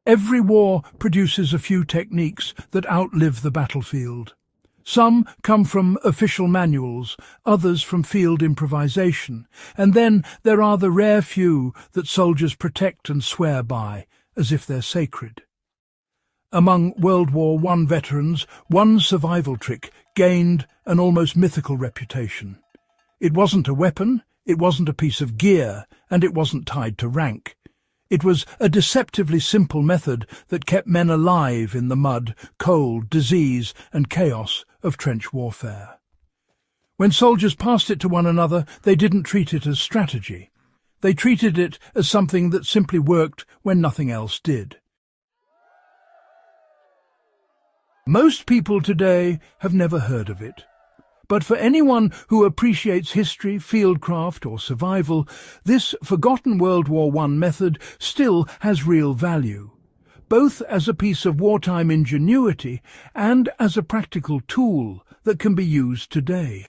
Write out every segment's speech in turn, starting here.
Every war produces a few techniques that outlive the battlefield. Some come from official manuals, others from field improvisation, and then there are the rare few that soldiers protect and swear by, as if they're sacred. Among World War I veterans, one survival trick gained an almost mythical reputation. It wasn't a weapon, it wasn't a piece of gear, and it wasn't tied to rank. It was a deceptively simple method that kept men alive in the mud, cold, disease, and chaos of trench warfare. When soldiers passed it to one another, they didn't treat it as strategy. They treated it as something that simply worked when nothing else did. Most people today have never heard of it. But for anyone who appreciates history, fieldcraft or survival, this forgotten World War I method still has real value, both as a piece of wartime ingenuity and as a practical tool that can be used today.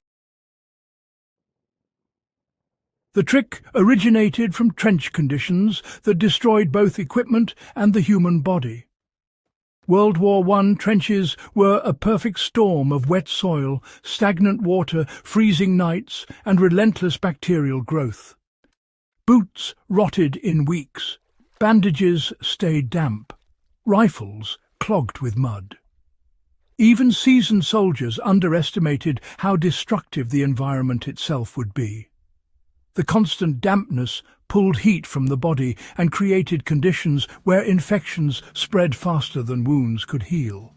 The trick originated from trench conditions that destroyed both equipment and the human body. World War I trenches were a perfect storm of wet soil, stagnant water, freezing nights, and relentless bacterial growth. Boots rotted in weeks, bandages stayed damp, rifles clogged with mud. Even seasoned soldiers underestimated how destructive the environment itself would be. The constant dampness pulled heat from the body and created conditions where infections spread faster than wounds could heal.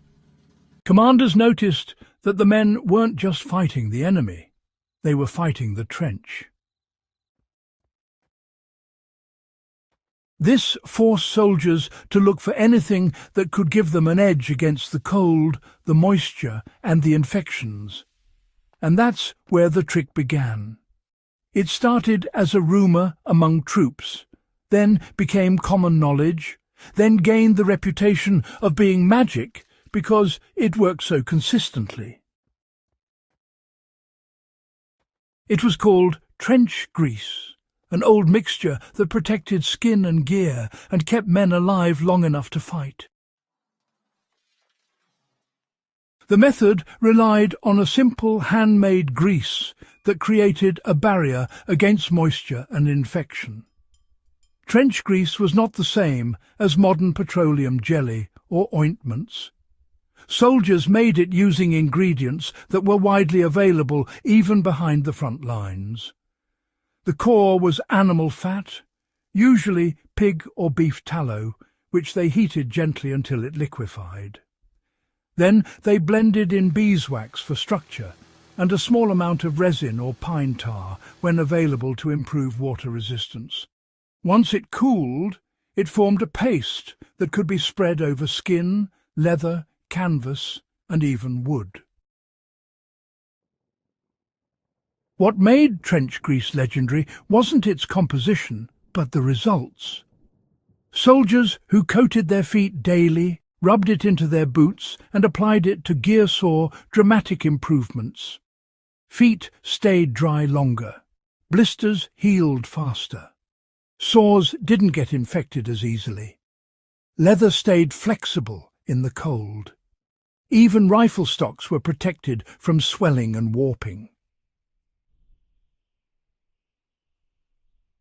Commanders noticed that the men weren't just fighting the enemy, they were fighting the trench. This forced soldiers to look for anything that could give them an edge against the cold, the moisture, and the infections. And that's where the trick began. It started as a rumour among troops, then became common knowledge, then gained the reputation of being magic because it worked so consistently. It was called trench grease, an old mixture that protected skin and gear and kept men alive long enough to fight. The method relied on a simple handmade grease that created a barrier against moisture and infection. Trench grease was not the same as modern petroleum jelly or ointments. Soldiers made it using ingredients that were widely available even behind the front lines. The core was animal fat, usually pig or beef tallow, which they heated gently until it liquefied. Then they blended in beeswax for structure and a small amount of resin or pine tar when available to improve water resistance. Once it cooled, it formed a paste that could be spread over skin, leather, canvas, and even wood. What made trench grease legendary wasn't its composition, but the results. Soldiers who coated their feet daily, rubbed it into their boots, and applied it to gear saw dramatic improvements. Feet stayed dry longer. Blisters healed faster. Sores didn't get infected as easily. Leather stayed flexible in the cold. Even rifle stocks were protected from swelling and warping.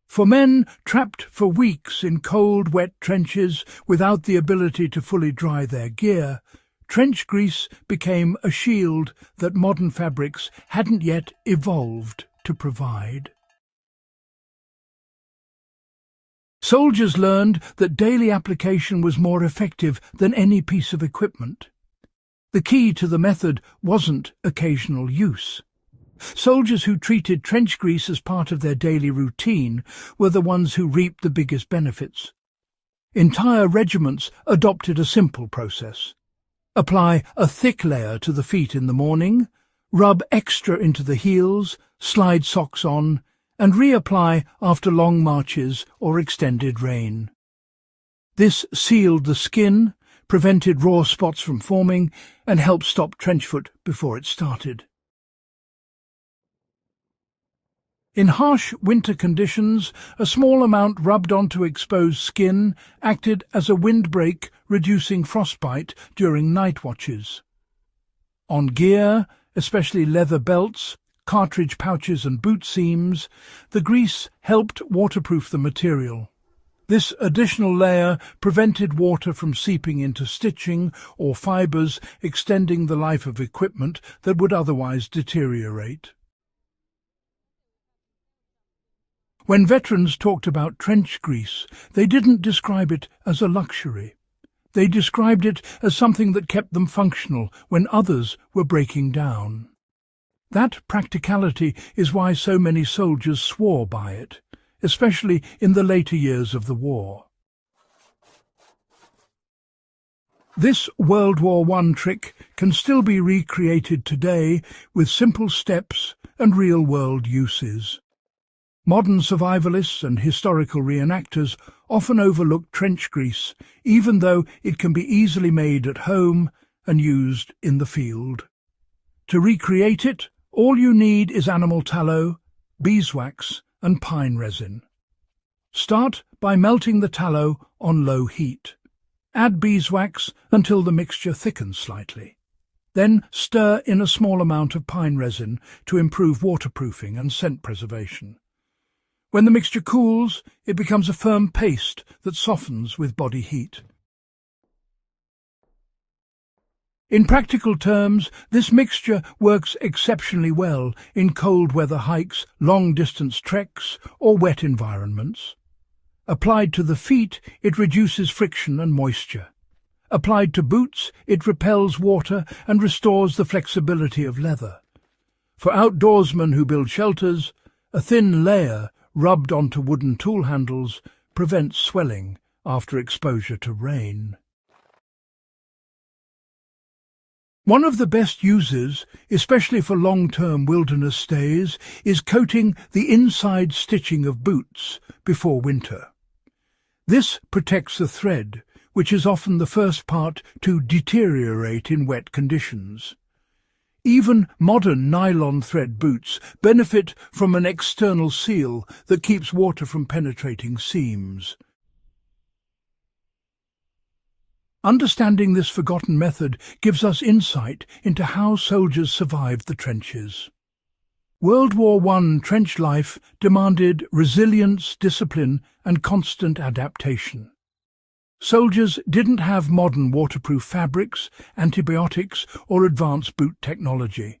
For men trapped for weeks in cold, wet trenches without the ability to fully dry their gear, trench grease became a shield that modern fabrics hadn't yet evolved to provide. Soldiers learned that daily application was more effective than any piece of equipment. The key to the method wasn't occasional use. Soldiers who treated trench grease as part of their daily routine were the ones who reaped the biggest benefits. Entire regiments adopted a simple process. Apply a thick layer to the feet in the morning, rub extra into the heels, slide socks on, and reapply after long marches or extended rain. This sealed the skin, prevented raw spots from forming, and helped stop trench foot before it started. In harsh winter conditions, a small amount rubbed onto exposed skin acted as a windbreak, reducing frostbite during night watches. On gear, especially leather belts, cartridge pouches and boot seams, the grease helped waterproof the material. This additional layer prevented water from seeping into stitching or fibres, extending the life of equipment that would otherwise deteriorate. When veterans talked about trench grease, they didn't describe it as a luxury. They described it as something that kept them functional when others were breaking down. That practicality is why so many soldiers swore by it, especially in the later years of the war. This World War I trick can still be recreated today with simple steps and real-world uses. Modern survivalists and historical reenactors often overlook trench grease, even though it can be easily made at home and used in the field. To recreate it, all you need is animal tallow, beeswax and pine resin. Start by melting the tallow on low heat. Add beeswax until the mixture thickens slightly. Then stir in a small amount of pine resin to improve waterproofing and scent preservation. When the mixture cools, it becomes a firm paste that softens with body heat. In practical terms, this mixture works exceptionally well in cold weather hikes, long-distance treks, or wet environments. Applied to the feet, it reduces friction and moisture. Applied to boots, it repels water and restores the flexibility of leather. For outdoorsmen who build shelters, a thin layer rubbed onto wooden tool handles prevents swelling after exposure to rain. One of the best uses, especially for long-term wilderness stays, is coating the inside stitching of boots before winter. This protects the thread, which is often the first part to deteriorate in wet conditions. Even modern nylon thread boots benefit from an external seal that keeps water from penetrating seams. Understanding this forgotten method gives us insight into how soldiers survived the trenches. World War I trench life demanded resilience, discipline, and constant adaptation. Soldiers didn't have modern waterproof fabrics, antibiotics, or advanced boot technology.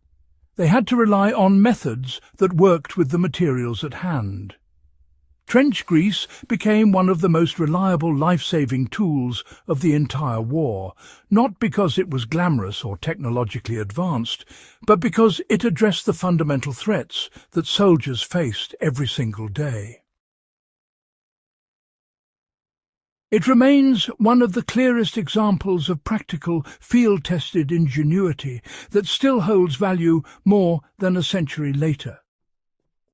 They had to rely on methods that worked with the materials at hand. Trench grease became one of the most reliable life-saving tools of the entire war, not because it was glamorous or technologically advanced, but because it addressed the fundamental threats that soldiers faced every single day. It remains one of the clearest examples of practical, field-tested ingenuity that still holds value more than a century later.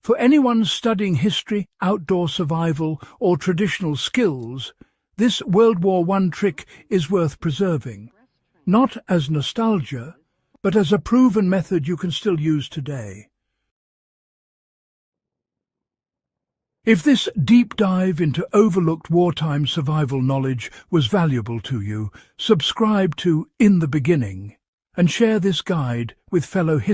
For anyone studying history, outdoor survival, or traditional skills, this World War I trick is worth preserving, not as nostalgia, but as a proven method you can still use today. If this deep dive into overlooked wartime survival knowledge was valuable to you, subscribe to In the Beginning and share this guide with fellow historians.